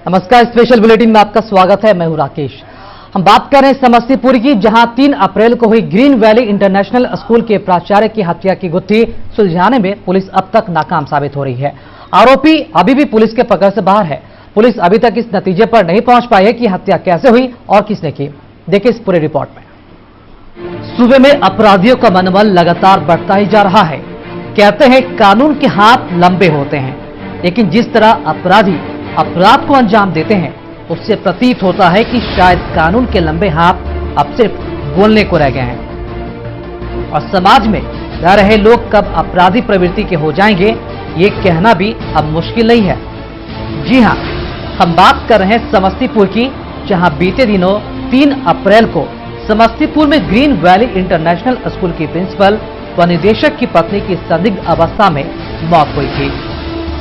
नमस्कार, special bulletin में आपका स्वागत है। मैं हूं राकेश। हम बात कर रहे हैं समस्तीपुर की, जहां 3 अप्रैल को हुई ग्रीन वैली इंटरनेशनल स्कूल के प्राचार्य की हत्या की गुत्थी सुलझाने में पुलिस अब तक नाकाम साबित हो रही है। आरोपी अभी भी पुलिस के पकड़ से बाहर है। पुलिस अभी तक इस नतीजे पर नहीं पहुंच पाई है कि हत्या कैसे हुई और किसने की। देखिए इस पूरे रिपोर्ट में। सूबे में अपराधियों का मनोबल लगातार बढ़ता ही जा रहा है। कहते हैं कानून के हाथ लंबे होते हैं, लेकिन जिस तरह अपराधी अपराध को अंजाम देते हैं उससे प्रतीत होता है कि शायद कानून के लंबे हाथ अब सिर्फ बोलने को रह गए हैं और समाज में रह रहे लोग कब अपराधी प्रवृत्ति के हो जाएंगे ये कहना भी अब मुश्किल नहीं है। जी हां, हम बात कर रहे हैं समस्तीपुर की, जहां बीते दिनों 3 अप्रैल को समस्तीपुर में ग्रीन वैली इंटरनेशनल स्कूल की प्रिंसिपल व निदेशक की पत्नी की संदिग्ध अवस्था में मौत हुई थी।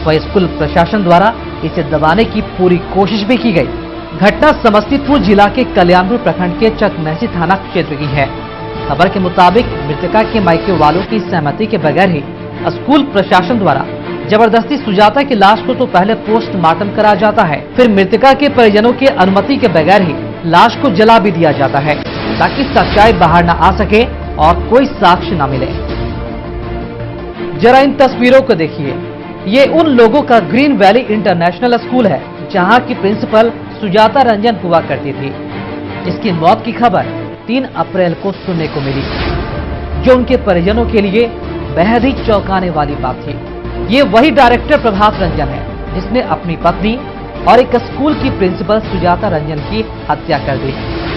वह स्कूल प्रशासन द्वारा इसे दबाने की पूरी कोशिश भी की गई। घटना समस्तीपुर जिला के कल्याणपुर प्रखंड के चकमैसी थाना क्षेत्र की है। खबर के मुताबिक मृतका के मायके वालों की सहमति के बगैर ही स्कूल प्रशासन द्वारा जबरदस्ती सुजाता की लाश को तो पहले पोस्टमार्टम कराया जाता है, फिर मृतका के परिजनों की अनुमति के बगैर ही लाश को जला भी दिया जाता है ताकि सच्चाई बाहर न आ सके और कोई साक्ष्य न मिले। जरा इन तस्वीरों को देखिए। ये उन लोगों का ग्रीन वैली इंटरनेशनल स्कूल है जहां की प्रिंसिपल सुजाता रंजन हुआ करती थी, जिसकी मौत की खबर 3 अप्रैल को सुनने को मिली, जो उनके परिजनों के लिए बेहद ही चौंकाने वाली बात थी। ये वही डायरेक्टर प्रभात रंजन है जिसने अपनी पत्नी और एक स्कूल की प्रिंसिपल सुजाता रंजन की हत्या कर दी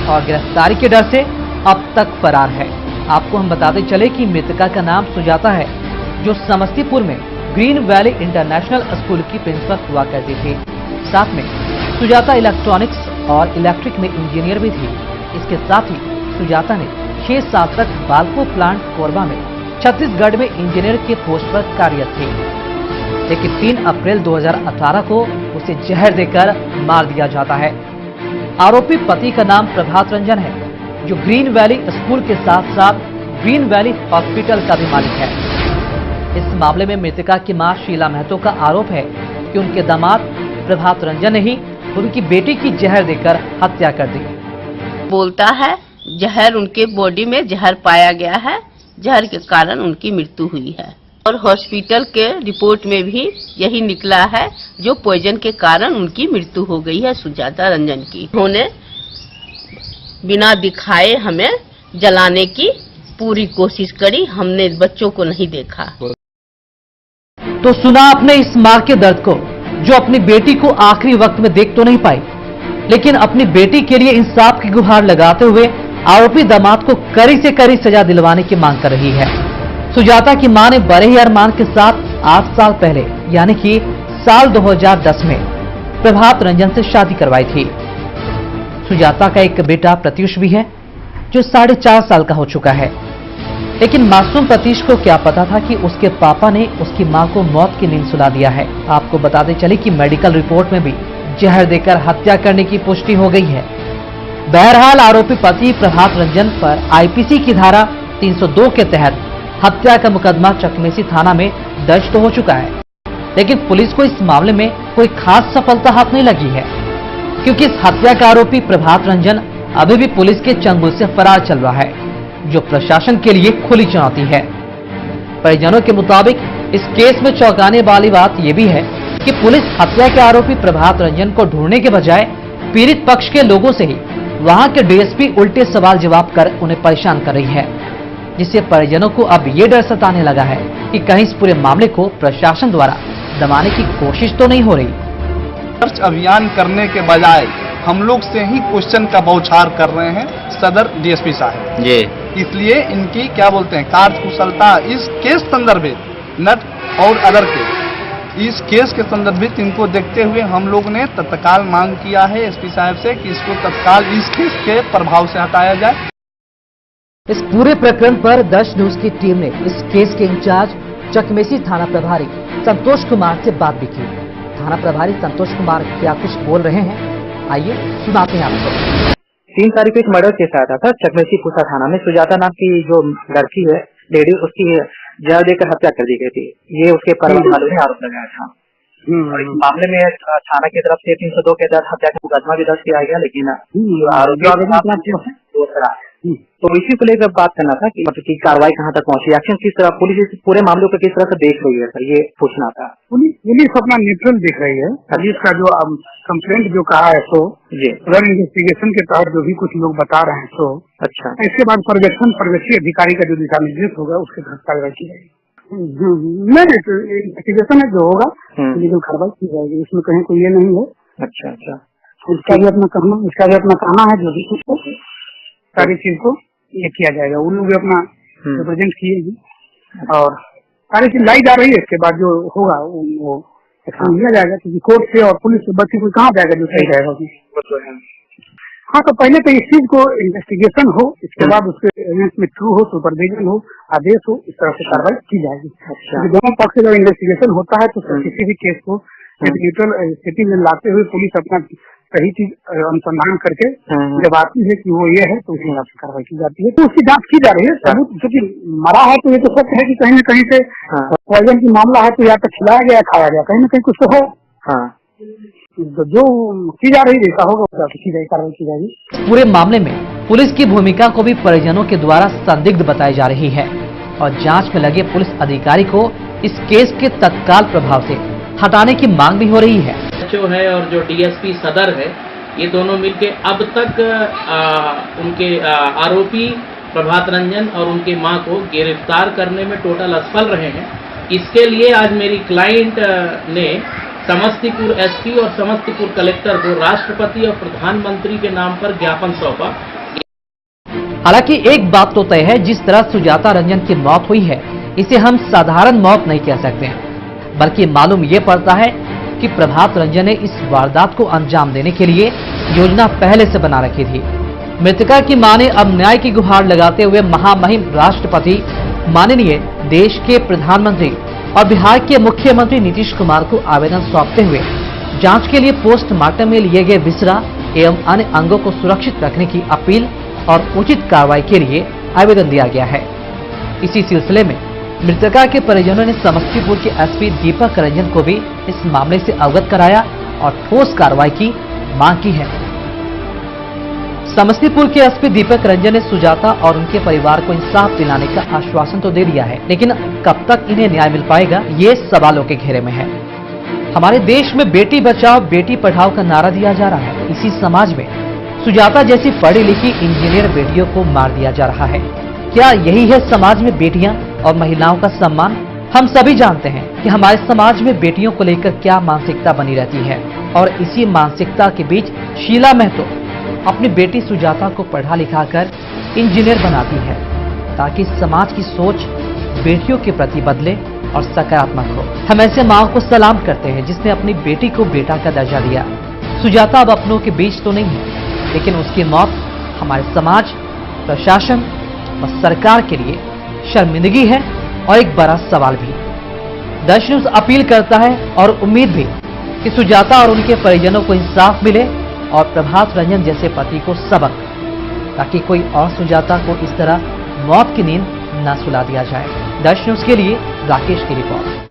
और गिरफ्तारी के डर से अब तक फरार है। आपको हम बताते चले कि मृतका का नाम सुजाता है, जो समस्तीपुर में ग्रीन वैली इंटरनेशनल स्कूल की प्रिंसिपल हुआ करती थी। साथ में सुजाता इलेक्ट्रॉनिक्स और इलेक्ट्रिक में इंजीनियर भी थी। इसके साथ ही सुजाता ने 6 साल तक बालको प्लांट कोरबा में छत्तीसगढ़ में इंजीनियर के पोस्ट पर कार्यरत थी, लेकिन 3 अप्रैल 2018 को उसे जहर देकर मार दिया जाता है। आरोपी पति का नाम प्रभात रंजन है, जो ग्रीन वैली स्कूल के साथ साथ ग्रीन वैली हॉस्पिटल का भी मालिक है। इस मामले में मृतका की मां शीला महतो का आरोप है कि उनके दामाद प्रभात रंजन ने ही उनकी बेटी की जहर देकर हत्या कर दी। बोलता है जहर उनके बॉडी में जहर पाया गया है, जहर के कारण उनकी मृत्यु हुई है और हॉस्पिटल के रिपोर्ट में भी यही निकला है, जो पॉइजन के कारण उनकी मृत्यु हो गई है सुजाता रंजन की। उन्होंने बिना दिखाए हमें जलाने की पूरी कोशिश करी, हमने बच्चों को नहीं देखा। तो सुना आपने इस मां के दर्द को, जो अपनी बेटी को आखिरी वक्त में देख तो नहीं पाई, लेकिन अपनी बेटी के लिए इंसाफ की गुहार लगाते हुए आरोपी दामाद को कड़ी से कड़ी सजा दिलवाने की मांग कर रही है। सुजाता की मां ने बड़े ही अरमान के साथ 8 साल पहले यानी कि साल 2010 में प्रभात रंजन से शादी करवाई थी। सुजाता का एक बेटा प्रत्युष भी है, जो 4.5 साल का हो चुका है, लेकिन मासूम प्रतीश को क्या पता था कि उसके पापा ने उसकी मां को मौत की नींद सुला दिया है। आपको बताते चले कि मेडिकल रिपोर्ट में भी जहर देकर हत्या करने की पुष्टि हो गई है। बहरहाल आरोपी पति प्रभात रंजन पर आईपीसी की धारा 302 के तहत हत्या का मुकदमा चकमेसी थाना में दर्ज तो हो चुका है, लेकिन पुलिस को इस मामले में कोई खास सफलता हाथ नहीं लगी है, क्योंकि इस हत्या का आरोपी प्रभात रंजन अभी भी पुलिस के चंगुल से फरार चल रहा है, जो प्रशासन के लिए खुली चुनौती है। परिजनों के मुताबिक इस केस में चौंकाने वाली बात यह भी है कि पुलिस हत्या के आरोपी प्रभात रंजन को ढूंढने के बजाय पीड़ित पक्ष के लोगों से ही वहां के डीएसपी उल्टे सवाल जवाब कर उन्हें परेशान कर रही है, जिससे परिजनों को अब ये डर सताने लगा है कि कहीं इस पूरे मामले को प्रशासन द्वारा दबाने की कोशिश तो नहीं हो रही। सर्च अभियान करने के बजाय हम लोग से ही क्वेश्चन का बौछार कर रहे हैं सदर डीएसपी साहब जी। इसलिए इनकी क्या बोलते हैं कार्यकुशलता इस केस संदर्भित नट और अदर के इस केस के संदर्भित इनको देखते हुए हम लोग ने तत्काल मांग किया है एसपी साहब से कि इसको तत्काल इस केस के प्रभाव से हटाया जाए। इस पूरे प्रकरण पर 10 न्यूज की टीम ने इस केस के इंचार्ज चकमेसी थाना प्रभारी संतोष कुमार से बात भी की। थाना प्रभारी संतोष कुमार क्या कुछ बोल रहे हैं, आइए सुनाते हैं आपको। 3 तारीख को एक मर्डर केस आया था चकमेसी पूसा थाना में। सुजाता नाम की जो लड़की है लेडी, उसकी जहर देकर हत्या कर दी गई थी। ये उसके परिवार वालों ने आरोप लगाया था। और इस मामले में थाना की तरफ से 302 के तहत हत्या का मुकदमा भी दर्ज किया गया, लेकिन आरोपी दो फरार है। तो इसी को लेकर बात करना था कि मतलब की कार्रवाई कहाँ तक पहुंची, एक्शन किस तरह, पुलिस इस पूरे मामले को किस तरह से देख रही है सर, ये पूछना था। पुलिस अपना न्यूट्रल देख रही है। पुलिस का जो कंप्लेंट जो कहा है सो अगर इन्वेस्टिगेशन के तहत जो भी कुछ लोग बता रहे हैं सो अच्छा, इसके बाद पर्यवेक्षी अधिकारी का जो दिशा निर्देश होगा उसके तहत कार्रवाई की जाएगी। नहीं, इन्वेस्टिगेशन जो होगा लीगल कार्रवाई की जाएगी, इसमें कहीं कोई ये नहीं है। अच्छा अच्छा, इसका भी अपना कहना है, जो भी कुछ सारी चीज को ये किया जाएगा, उन लोग भी अपना रिप्रेजेंट किएगी और सारी चीज लाई जा रही है। इसके बाद जो होगा वो एक्शन लिया जाएगा, क्योंकि कोर्ट से और पुलिस से बच्चे को कहाँ जाएगा जो सही रहेगा। हाँ, तो पहले तो इस चीज को इन्वेस्टिगेशन हो, इसके बाद उसके एविडेंस में ट्रू हो, सुपरविजन हो, आदेश हो, इस तरह से कार्रवाई की जाएगी। अच्छा, दोनों पक्ष से जब इन्वेस्टिगेशन होता है तो किसी भी केस को एक न्यूट्रल स्थिति में लाते हुए पुलिस अपना सही चीज अनुसंधान करके जब आती है कि वो ये है तो उसी हिसाब से कार्रवाई की जाती है। तो उसकी जांच की जा रही है। सबूत क्योंकि मरा है तो ये तो सत्य है कि कहीं न कहीं से पॉइजन की मामला है, तो या तो खिलाया गया या खाया गया, कहीं न कहीं कुछ तो हो। तो जो की जा रही है जैसा होगा उस की जाएगी, कार्रवाई की जाएगी। पूरे मामले में पुलिस की भूमिका को भी परिजनों के द्वारा संदिग्ध बताई जा रही है और जांच में लगे पुलिस अधिकारी को इस केस के तत्काल प्रभाव से हटाने की मांग भी हो रही है। जो है और जो डीएसपी सदर है, ये दोनों मिलके अब तक उनके आरोपी प्रभात रंजन और उनकी मां को गिरफ्तार करने में टोटल असफल रहे हैं। इसके लिए आज मेरी क्लाइंट ने समस्तीपुर एसपी और समस्तीपुर कलेक्टर को राष्ट्रपति और प्रधानमंत्री के नाम पर ज्ञापन सौंपा। हालांकि एक बात तो तय है, जिस तरह सुजाता रंजन की मौत हुई है इसे हम साधारण मौत नहीं कह सकते हैं, बल्कि मालूम ये पड़ता है कि प्रभात रंजन ने इस वारदात को अंजाम देने के लिए योजना पहले से बना रखी थी। मृतका की मां ने अब न्याय की गुहार लगाते हुए महामहिम राष्ट्रपति माननीय देश के प्रधानमंत्री और बिहार के मुख्यमंत्री नीतीश कुमार को आवेदन सौंपते हुए जांच के लिए पोस्टमार्टम में लिए गए विसरा एवं अन्य अंगों को सुरक्षित रखने की अपील और उचित कार्रवाई के लिए आवेदन दिया गया है। इसी सिलसिले में मृतका के परिजनों ने समस्तीपुर के एसपी दीपक रंजन को भी इस मामले से अवगत कराया और ठोस कार्रवाई की मांग की है। समस्तीपुर के एसपी दीपक रंजन ने सुजाता और उनके परिवार को इंसाफ दिलाने का आश्वासन तो दे दिया है, लेकिन कब तक इन्हें न्याय मिल पाएगा ये सवालों के घेरे में है। हमारे देश में बेटी बचाओ बेटी पढ़ाओ का नारा दिया जा रहा है। इसी समाज में सुजाता जैसी पढ़ी लिखी इंजीनियर बेटियों को मार दिया जा रहा है। क्या यही है समाज में बेटियां और महिलाओं का सम्मान? हम सभी जानते हैं कि हमारे समाज में बेटियों को लेकर क्या मानसिकता बनी रहती है और इसी मानसिकता के बीच शीला महतो अपनी बेटी सुजाता को पढ़ा लिखा कर इंजीनियर बनाती है ताकि समाज की सोच बेटियों के प्रति बदले और सकारात्मक हो। हम ऐसे माँ को सलाम करते हैं जिसने अपनी बेटी को बेटा का दर्जा दिया। सुजाता अब अपनों के बीच तो नहीं है, लेकिन उसकी मौत हमारे समाज, प्रशासन और सरकार के लिए शर्मिंदगी है और एक बड़ा सवाल भी। दश न्यूज अपील करता है और उम्मीद भी कि सुजाता और उनके परिजनों को इंसाफ मिले और प्रभात रंजन जैसे पति को सबक, ताकि कोई और सुजाता को इस तरह मौत की नींद न सुला दिया जाए। दश न्यूज के लिए राकेश की रिपोर्ट।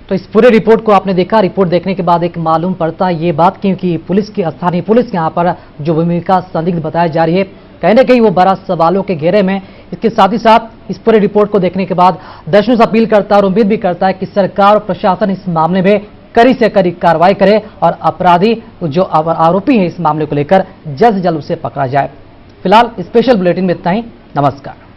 तो इस पूरे रिपोर्ट को आपने देखा। रिपोर्ट देखने के बाद एक मालूम पड़ता है ये बात, क्योंकि पुलिस की स्थानीय पुलिस यहाँ पर जो भूमिका संदिग्ध बताई जा रही है, कहीं न कहीं वो बड़ा सवालों के घेरे में। इसके साथ ही साथ इस पूरे रिपोर्ट को देखने के बाद दश न्यूज अपील करता है और उम्मीद भी करता है कि सरकार और प्रशासन इस मामले में कड़ी से कड़ी कार्रवाई करे और अपराधी जो आरोपी है इस मामले को लेकर जल्द से जल्द उसे पकड़ा जाए। फिलहाल स्पेशल बुलेटिन में इतना ही। नमस्कार।